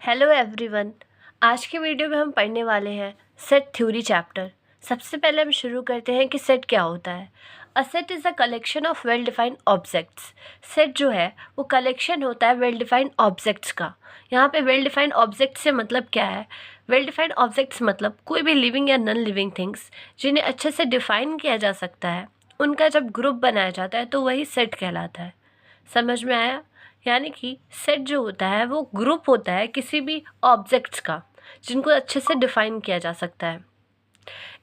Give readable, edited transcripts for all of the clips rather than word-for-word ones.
Hello everyone. आज की video में हम पढ़ने वाले हैं सेट थ्योरी चैप्टर। सबसे पहले हम शुरू करते हैं कि सेट क्या होता है। A set is a collection of well defined objects. Set जो है वो कलेक्शन होता है वेल डिफाइंड ऑब्जेक्ट्स का। यहाँ पे वेल डिफाइंड ऑब्जेक्ट से मतलब क्या है? वेल डिफाइंड ऑब्जेक्ट्स मतलब कोई भी लिविंग या नॉन लिविंग थिंग्स जिन्हें अच्छे से डिफाइन किया जा सकता है, उनका जब ग्रुप बनाया जाता है तो वही सेट कहलाता है। समझ में आया? यानी कि सेट जो होता है वो ग्रुप होता है किसी भी ऑब्जेक्ट्स का जिनको अच्छे से डिफाइन किया जा सकता है।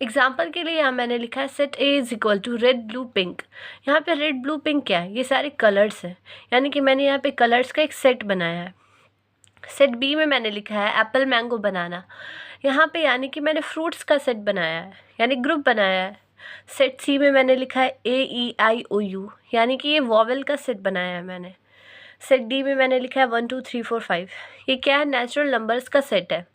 एग्जाम्पल के लिए यहाँ मैंने लिखा है set A is equal to red blue pink. यहाँ पे रेड ब्लू पिंक क्या है? ये सारे कलर्स हैं, यानी कि मैंने यहाँ पे कलर्स का एक सेट बनाया है। सेट बी में मैंने लिखा है एप्पल मैंगो बनाना। यहाँ पे यानी कि मैंने फ्रूट्स का सेट बनाया है, यानी ग्रुप बनाया है। सेट सी में मैंने लिखा है AEIOU, यानी कि ये वॉवेल का सेट बनाया है मैंने। सेट डी में मैंने लिखा है 1 2 3 4 5। ये क्या है? नेचुरल नंबर्स का सेट है।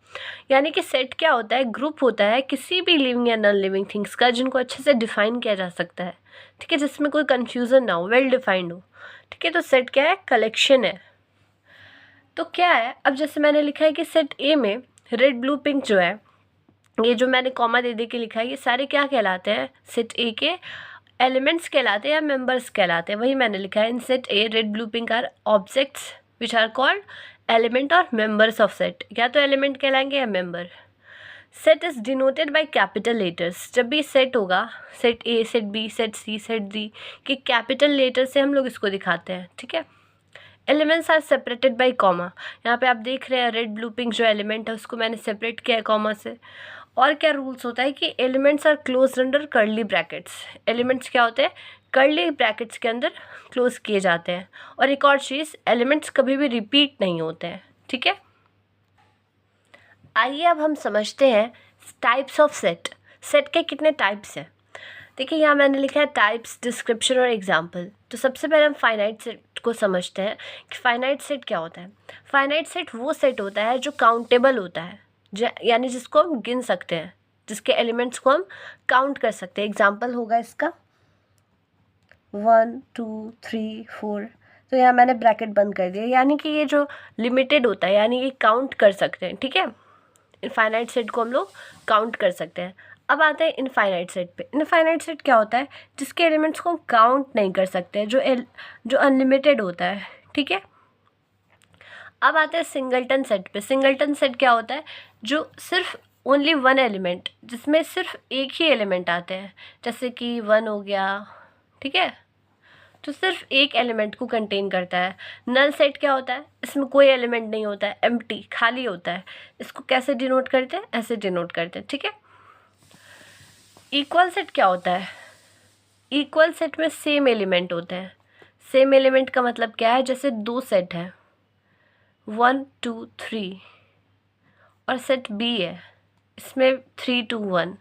यानी कि सेट क्या होता है? ग्रुप होता है किसी भी लिविंग या नॉन लिविंग थिंग्स का जिनको अच्छे से डिफाइन किया जा सकता है। ठीक है, जिसमें कोई कन्फ्यूज़न ना हो, वेल डिफाइंड हो। ठीक है, तो सेट क्या है? कलेक्शन है। तो क्या है, अब जैसे मैंने लिखा है कि सेट ए में रेड ब्लू पिंक जो है, ये जो मैंने कॉमा दे दे के लिखा है, ये सारे क्या कहलाते हैं? सेट ए के एलिमेंट्स कहलाते हैं या मेंबर्स कहलाते हैं। वही मैंने लिखा है in set A red blue pink are objects which are called element और मेंबर्स ऑफ सेट। या तो एलिमेंट कहलाएंगे या member. Set is denoted by capital letters. जब भी सेट होगा, set A, set B, set C, set D के capital letter से हम लोग इसको दिखाते हैं। ठीक है। Elements are separated by comma. यहाँ पे आप देख रहे हैं रेड ब्लू पिंक जो एलिमेंट है उसको मैंने सेपरेट किया है कॉमा से। और क्या रूल्स होता है कि elements are close under curly brackets. Elements क्या होते हैं? कर्ली ब्रैकेट्स के अंदर क्लोज किए जाते हैं। और एक और चीज़, एलिमेंट्स कभी भी रिपीट नहीं होते हैं। ठीक है, आइए अब हम समझते हैं टाइप्स ऑफ सेट। सेट के कितने टाइप्स हैं? देखिए, यहाँ मैंने लिखा है टाइप्स, डिस्क्रिप्शन और एग्जाम्पल। तो सबसे पहले हम फाइनाइट सेट को समझते हैं कि फाइनाइट सेट क्या होता है। फाइनाइट सेट वो सेट होता है जो काउंटेबल होता है, यानी जिसको हम गिन सकते हैं, जिसके एलिमेंट्स को हम काउंट कर सकते हैं। एग्जाम्पल होगा इसका 1 2 3 4। तो यहाँ मैंने ब्रैकेट बंद कर दिया, यानी कि ये जो लिमिटेड होता है, यानी ये काउंट कर सकते हैं। ठीक है, इनफाइनाइट सेट को हम लोग काउंट कर सकते हैं। अब आते हैं इनफाइनाइट सेट पे। इनफाइनाइट सेट क्या होता है? जिसके एलिमेंट्स को हम काउंट नहीं कर सकते, जो अनलिमिटेड होता है। ठीक है, अब आते हैं सिंगलटन सेट पे। सिंगलटन सेट क्या होता है? जो सिर्फ ओनली वन एलिमेंट, जिसमें सिर्फ एक ही एलिमेंट आते हैं, जैसे कि 1 हो गया। ठीक है, तो सिर्फ एक एलिमेंट को कंटेन करता है। नल सेट क्या होता है? इसमें कोई एलिमेंट नहीं होता है, एम्प्टी, खाली होता है। इसको कैसे डिनोट करते हैं? ऐसे डिनोट करते हैं। ठीक है, इक्वल सेट क्या होता है? इक्वल सेट में सेम एलिमेंट होते हैं। सेम एलिमेंट का मतलब क्या है? जैसे दो सेट हैं 1 2 3 और सेट बी है, इसमें 3 2 1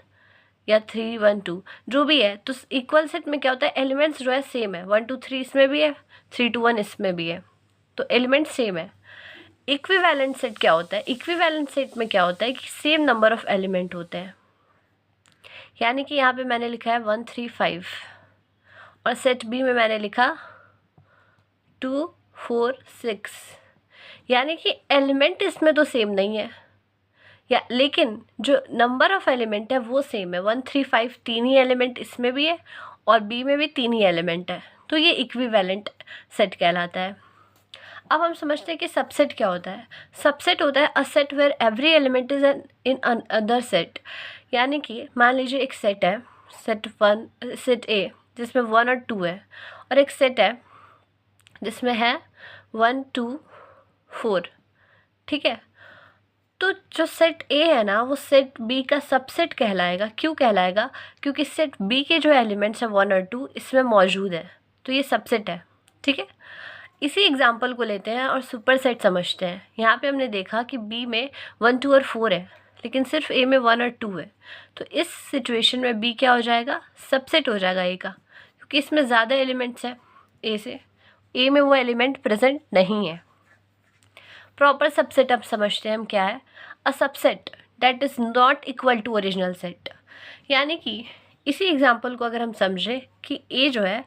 या 3 1 2 जो भी है। तो इक्वल सेट में क्या होता है? एलिमेंट्स जो है सेम है। 1 2 3 इसमें भी है, 3 2 1 इसमें भी है, तो एलिमेंट सेम है। इक्विवेलेंट सेट क्या होता है? इक्विवेलेंट सेट में क्या होता है कि सेम नंबर ऑफ एलिमेंट होते हैं। यानी कि यहाँ पे मैंने लिखा है 1 3 5 और सेट बी में मैंने लिखा 2 4 6, यानी कि एलिमेंट इसमें तो सेम नहीं है, या लेकिन जो नंबर ऑफ एलिमेंट है वो सेम है। 1 3 5 तीन ही एलिमेंट इसमें भी है और बी में भी तीन ही एलिमेंट है, तो ये इक्विवेलेंट सेट कहलाता है। अब हम समझते हैं कि सबसेट क्या होता है। सबसेट होता है a set where every element is in other set. यानी कि मान लीजिए एक सेट है, सेट ए जिसमें 1 और 2 है, और एक सेट है जिसमें है 1 2 4। ठीक है, तो जो सेट ए है ना वो सेट बी का सबसेट कहलाएगा। क्यों कहलाएगा? क्योंकि सेट बी के जो एलिमेंट्स हैं 1 और 2 इसमें मौजूद है, तो ये सबसेट है। ठीक है, इसी एग्जाम्पल को लेते हैं और सुपर सेट समझते हैं। यहाँ पे हमने देखा कि बी में 1 2 और 4 है, लेकिन सिर्फ ए में 1 और 2 है। तो इस सिचुएशन में बी क्या हो जाएगा? सबसेट हो जाएगा ए का, क्योंकि इसमें ज़्यादा एलिमेंट्स हैं ए से, ए में वो एलिमेंट प्रेजेंट नहीं है। प्रॉपर सबसेट अब समझते हैं हम क्या है। A subset that is not equal to original set. यानी कि इसी एग्जाम्पल को अगर हम समझें कि ए जो है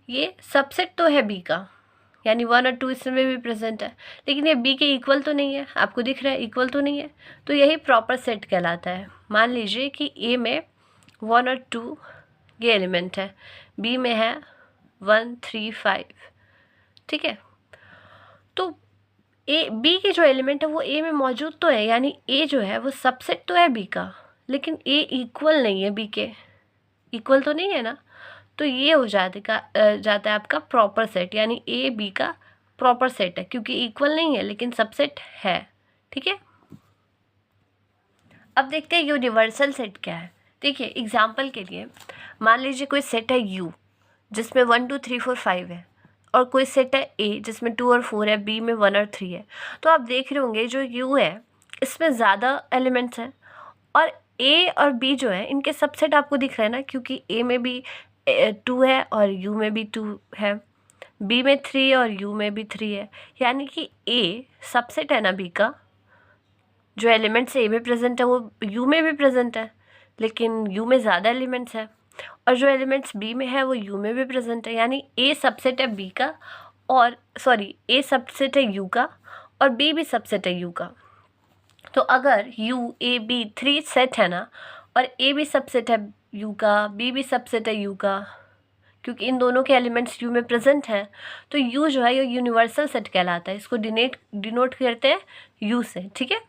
ये सबसेट तो है बी का, यानी 1 और 2 इसमें भी प्रेजेंट है, लेकिन ये बी के इक्वल तो नहीं है, आपको दिख रहा है इक्वल तो नहीं है, तो यही प्रॉपर सेट कहलाता है। मान लीजिए कि ए में 1 और 2 ये एलिमेंट है, बी में है 1 3 5, ठीक है। तो ए बी के जो एलिमेंट है वो ए में मौजूद तो है, यानी ए जो है वो सबसेट तो है बी का, लेकिन ए इक्वल नहीं है बी के, इक्वल तो नहीं है ना, तो ये हो जाता है आपका प्रॉपर सेट, यानी ए बी का प्रॉपर सेट है, क्योंकि इक्वल नहीं है लेकिन सबसेट है, ठीक है। अब देखते हैं यूनिवर्सल सेट क्या है। देखिए एग्जाम्पल के लिए मान लीजिए कोई सेट है यू जिसमें 1 2 3 4 5 है, और कोई सेट है ए जिसमें 2 और 4 है, बी में 1 और 3 है। तो आप देख रहे होंगे जो यू है इसमें ज़्यादा एलिमेंट्स हैं, और ए और बी जो है इनके सबसेट आपको दिख रहे हैं ना, क्योंकि ए में भी 2 है और यू में भी 2 है, बी में 3 और यू में भी 3 है, यानी कि ए सबसेट है ना बी का। जो एलिमेंट्स ए में प्रेजेंट है वो यू में भी प्रेजेंट है, लेकिन यू में ज़्यादा एलिमेंट्स है, और जो एलिमेंट्स बी में है वो यू में भी प्रेजेंट है, यानी ए सबसेट है बी का, और सॉरी ए सबसेट है यू का और बी भी सबसेट है यू का। तो अगर यू ए बी 3 सेट है ना, और ए भी सबसेट है यू का, बी भी सबसेट है यू का, क्योंकि इन दोनों के एलिमेंट्स यू में प्रेजेंट हैं, तो यू जो है ये यूनिवर्सल सेट कहलाता है। इसको डिनोट करते हैं यू से, ठीक है।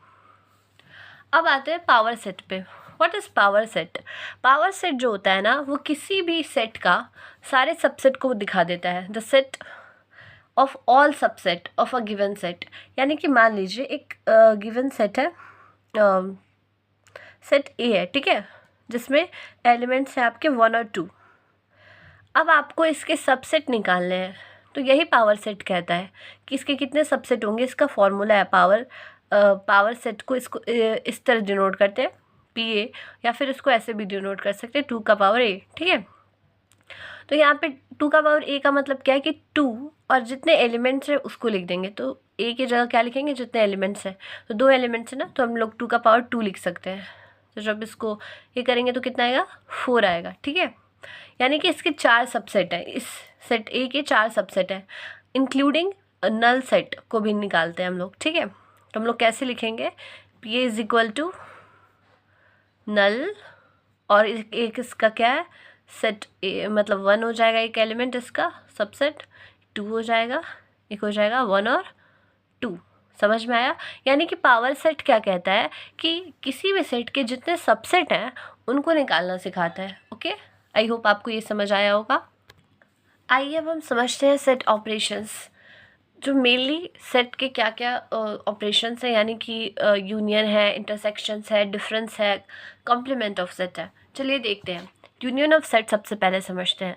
अब आते हैं पावर सेट पे। What is power set? Power set जो होता है ना वो किसी भी सेट का सारे सबसेट को दिखा देता है, the set of all subset of a given set. यानी कि मान लीजिए एक गिवन सेट है, सेट ए है, ठीक है, जिसमें एलिमेंट्स हैं आपके 1 और 2। अब आपको इसके सबसेट निकालने हैं, तो यही पावर सेट कहता है कि इसके कितने सबसेट होंगे। इसका फॉर्मूला है पावर सेट को इसको इस तरह डिनोट करते हैं पी ए, या फिर इसको ऐसे भी डिनोट कर सकते हैं 2 का पावर ए, ठीक है। तो यहाँ पे 2 का पावर ए का मतलब क्या है कि 2 और जितने एलिमेंट्स हैं उसको लिख देंगे, तो ए की जगह क्या लिखेंगे, जितने एलिमेंट्स हैं। तो 2 एलिमेंट्स हैं ना, तो हम लोग 2 का पावर 2 लिख सकते हैं। तो जब इसको ये करेंगे तो कितना आएगा, 4 आएगा, ठीक है। यानी कि इसके 4 सबसेट हैं, इस सेट ए के 4 सबसेट हैं, इंक्लूडिंग नल सेट को भी निकालते हैं हम लोग, ठीक है। तो हम लोग कैसे लिखेंगे, P A is equal to null, और एक इसका क्या है, सेट ए मतलब 1 हो जाएगा एक एलिमेंट इसका सबसेट, 2 हो जाएगा, एक हो जाएगा 1 और 2। समझ में आया? यानी कि पावर सेट क्या कहता है कि किसी भी सेट के जितने सबसेट हैं उनको निकालना सिखाता है। ओके, आई होप आपको ये समझ आया होगा। आइए अब हम समझते हैं सेट ऑपरेशंस। जो मेनली सेट के क्या क्या ऑपरेशंस हैं, यानी कि यूनियन है, इंटरसेक्शंस है, डिफरेंस है, कॉम्प्लीमेंट ऑफ सेट है। चलिए देखते हैं। यूनियन ऑफ सेट सबसे पहले समझते हैं।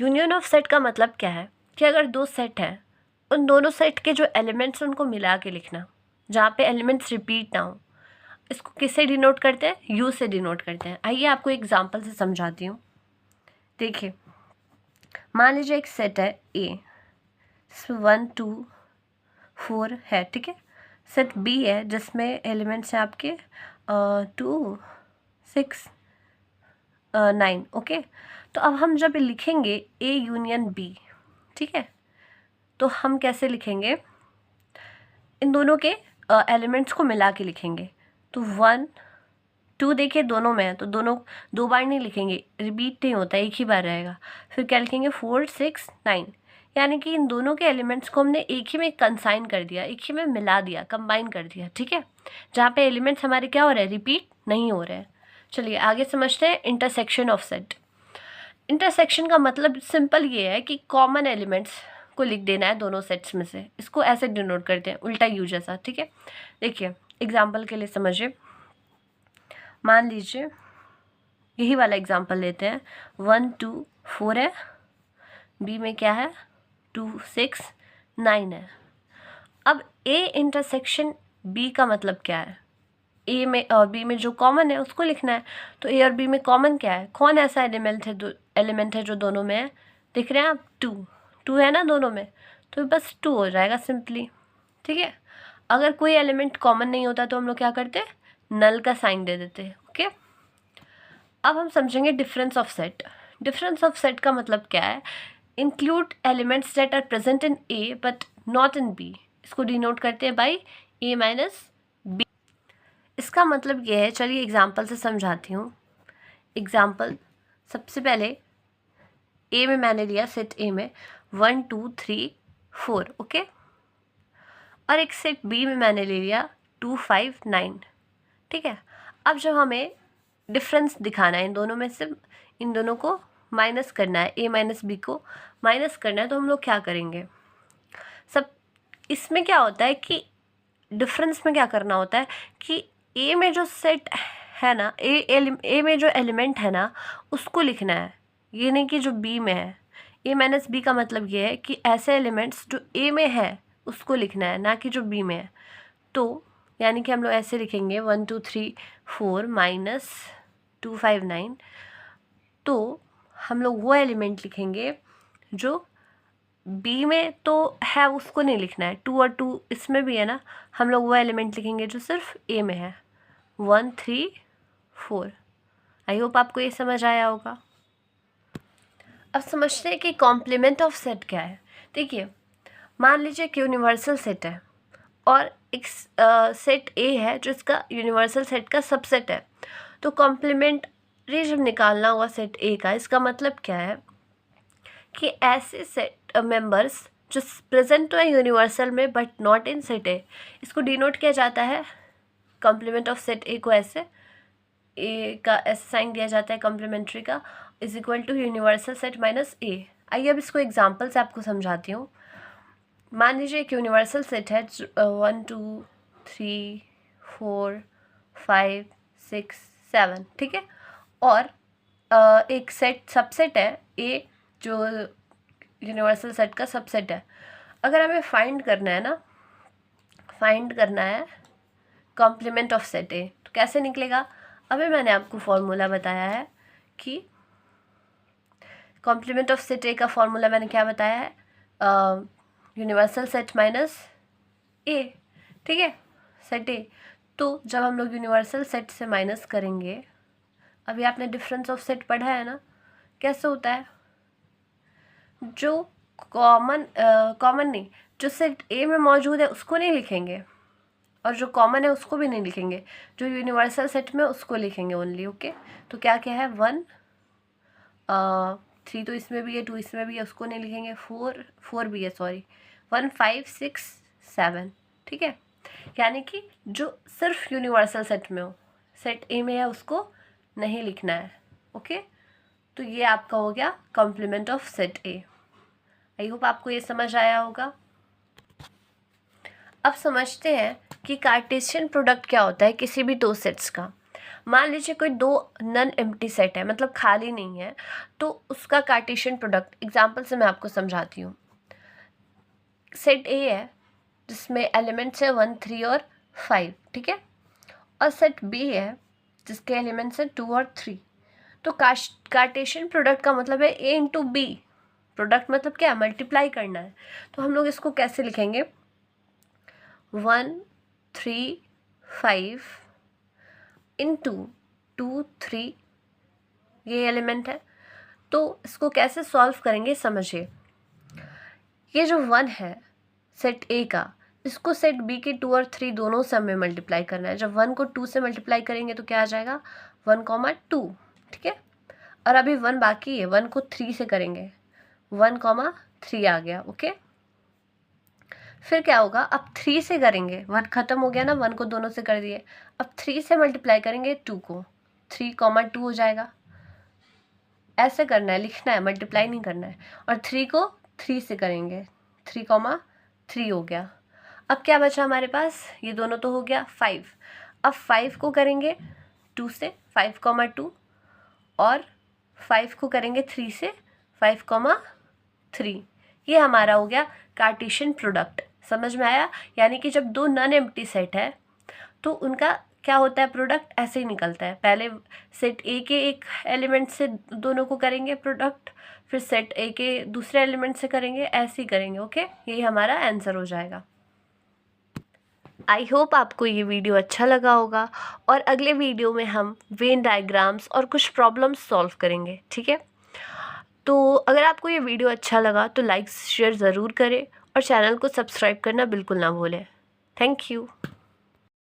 यूनियन ऑफ सेट का मतलब क्या है कि अगर 2 सेट हैं, उन दोनों सेट के जो एलिमेंट्स हैं उनको मिला के लिखना, जहाँ पे एलिमेंट्स रिपीट ना हो। इसको किससे डिनोट करते हैं, यू से डिनोट करते हैं। आइए आपको एग्जाम्पल से समझाती हूँ। देखिए मान लीजिए एक सेट है ए, 1 2 4 है, ठीक है। सेट बी है जिसमें एलिमेंट्स हैं आपके 2 6 9, ओके। तो अब हम जब लिखेंगे ए यूनियन बी, ठीक है, तो हम कैसे लिखेंगे, इन दोनों के एलिमेंट्स को मिला के लिखेंगे। तो 1 2 देखिए दोनों में है, तो दोनों 2 बार नहीं लिखेंगे, रिपीट नहीं होता, एक ही बार रहेगा। फिर क्या लिखेंगे, 4 6 9, यानी कि इन दोनों के एलिमेंट्स को हमने एक ही में कंसाइन कर दिया, एक ही में मिला दिया, कंबाइन कर दिया, ठीक है। जहाँ पे एलिमेंट्स हमारे क्या हो रहे हैं, रिपीट नहीं हो रहे हैं। चलिए आगे समझते हैं इंटरसेक्शन ऑफ सेट। इंटरसेक्शन का मतलब सिंपल ये है कि कॉमन एलिमेंट्स को लिख देना है दोनों सेट्स में से। इसको ऐसे डिनोट करते हैं, उल्टा यू जैसा, ठीक है। देखिए एग्जाम्पल के लिए समझिए, मान लीजिए यही वाला एग्जाम्पल लेते हैं, 1 2 4 है, बी में क्या है 2 6 9 है। अब ए इंटरसेक्शन बी का मतलब क्या है, ए में और बी में जो कॉमन है उसको लिखना है। तो ए और बी में कॉमन क्या है, कौन ऐसा एलिमेंट है जो दोनों में है, दिख रहे हैं आप, 2 है ना दोनों में, तो बस 2 हो जाएगा सिंपली, ठीक है। अगर कोई एलिमेंट कॉमन नहीं होता तो हम लोग क्या करते हैं, नल का साइन दे देते हैं, ओके। अब हम समझेंगे difference of set. Difference of set का मतलब क्या है, include elements that are present in A but not in B, इसको डिनोट करते हैं बाई ए माइनस बी। इसका मतलब ये है, चलिए एग्जाम्पल से समझाती हूँ। एग्जाम्पल, सबसे पहले ए में मैंने लिया, सेट ए में 1 2 3 4, ओके। और एक सेट बी में मैंने ले लिया 2 5 9, ठीक है। अब जब हमें डिफरेंस दिखाना है इन दोनों में से, इन दोनों को माइनस करना है, ए माइनस बी को माइनस करना है, तो हम लोग क्या करेंगे? सब इसमें क्या होता है कि डिफरेंस में क्या करना होता है कि ए में जो सेट है ना, ए में जो एलिमेंट है ना उसको लिखना है, ये नहीं कि जो बी में है। ए माइनस बी का मतलब ये है कि ऐसे एलिमेंट्स जो ए में है उसको लिखना है, ना कि जो बी में है। तो यानी कि हम लोग ऐसे लिखेंगे 1 2 3 4 माइनस 2 5 9। तो हम लोग वो एलिमेंट लिखेंगे जो बी में तो है, उसको नहीं लिखना है। 2 और 2 इसमें भी है ना, हम लोग वो एलिमेंट लिखेंगे जो सिर्फ ए में है, 1 3 4। आई होप आपको ये समझ आया होगा। अब समझते हैं कि कॉम्प्लीमेंट ऑफ सेट क्या है। देखिए, मान लीजिए कि यूनिवर्सल सेट है और एक सेट ए है जो इसका यूनिवर्सल सेट का सबसेट है। तो कॉम्प्लीमेंट्री जब निकालना होगा सेट ए का, इसका मतलब क्या है कि ऐसे सेट मेंबर्स जो प्रेजेंट तो है यूनिवर्सल में बट नॉट इन सेट ए, इसको डिनोट किया जाता है कॉम्प्लीमेंट ऑफ सेट ए को ऐसे, ए का ऐसे साइन दिया जाता है कॉम्प्लीमेंट्री का, is equal to universal set minus A. आइए अब इसको एग्जाम्पल से आपको समझाती हूँ। मान लीजिए एक यूनिवर्सल सेट है 1 2 3 4 5 6 7, ठीक है। और एक सेट सबसेट है ए जो यूनिवर्सल सेट का सबसेट है। अगर हमें फाइंड करना है ना, फाइंड करना है कॉम्प्लीमेंट ऑफ सेट ए, तो कैसे निकलेगा? अभी मैंने आपको फॉर्मूला बताया है कि कॉम्प्लीमेंट ऑफ सेट ए का फॉर्मूला मैंने क्या बताया है, यूनिवर्सल सेट माइनस ए, ठीक है, सेट ए। तो जब हम लोग यूनिवर्सल सेट से माइनस करेंगे, अभी आपने डिफरेंस ऑफ सेट पढ़ा है ना, कैसे होता है? जो कॉमन नहीं, जो सेट ए में मौजूद है उसको नहीं लिखेंगे और जो कॉमन है उसको भी नहीं लिखेंगे, जो यूनिवर्सल सेट में उसको लिखेंगे ओनली, ओके। तो क्या क्या है, 1 3 तो इसमें भी है, 2 इसमें भी है, उसको नहीं लिखेंगे, 4 भी है, सॉरी, 1 5 6 7, ठीक है। यानी कि जो सिर्फ यूनिवर्सल सेट में हो, सेट ए में है, उसको नहीं लिखना है, ओके। तो ये आपका हो गया complement of set A. I hope आपको ये समझ आया होगा। अब समझते हैं कि कार्टेशियन प्रोडक्ट क्या होता है किसी भी दो सेट्स का। मान लीजिए कोई दो नन एम्प्टी सेट है, मतलब खाली नहीं है, तो उसका कार्टेशियन प्रोडक्ट एग्जाम्पल से मैं आपको समझाती हूँ। सेट ए है जिसमें एलिमेंट्स है 1 3 और 5, ठीक है। और सेट बी है जिसके एलिमेंट्स हैं 2 और 3। तो कार्टेशियन प्रोडक्ट का मतलब है ए इंटू बी। प्रोडक्ट मतलब क्या है, मल्टीप्लाई करना है। तो हम लोग इसको कैसे लिखेंगे, 1 3 5 इंटू 2 3, ये एलिमेंट है। तो इसको कैसे सॉल्व करेंगे समझिए। ये जो 1 है सेट ए का, इसको सेट बी के 2 और 3 दोनों से हमें मल्टीप्लाई करना है। जब 1 को 2 से मल्टीप्लाई करेंगे तो क्या आ जाएगा, 1 2, ठीक है। और अभी 1 बाकी है, 1 को 3 से करेंगे, 1 3 आ गया, ओके। फिर क्या होगा, अब 3 से करेंगे, 1 खत्म हो गया ना, 1 को दोनों से कर दिए। अब 3 से मल्टीप्लाई करेंगे 2 को, 3 2 हो जाएगा। ऐसे करना है, लिखना है, मल्टीप्लाई नहीं करना है। और 3 को 3 से करेंगे, 3 3 हो गया। अब क्या बचा हमारे पास, ये दोनों तो हो गया 5। अब 5 को करेंगे 2 से, 5 2, और 5 को करेंगे 3 से, 5 3। ये हमारा हो गया कार्टेशियन प्रोडक्ट। समझ में आया? यानी कि जब दो नन एम्प्टी सेट है तो उनका क्या होता है, प्रोडक्ट ऐसे ही निकलता है। पहले सेट ए के एक एलिमेंट से दोनों को करेंगे प्रोडक्ट, फिर सेट ए के दूसरे एलिमेंट से करेंगे, ऐसे ही करेंगे, ओके। यही हमारा आंसर हो जाएगा। आई होप आपको ये वीडियो अच्छा लगा होगा और अगले वीडियो में हम वेन डायग्राम्स और कुछ प्रॉब्लम्स सॉल्व करेंगे, ठीक है। तो अगर आपको ये वीडियो अच्छा लगा तो लाइक शेयर ज़रूर करें और चैनल को सब्सक्राइब करना बिल्कुल ना भूलें। Thank you.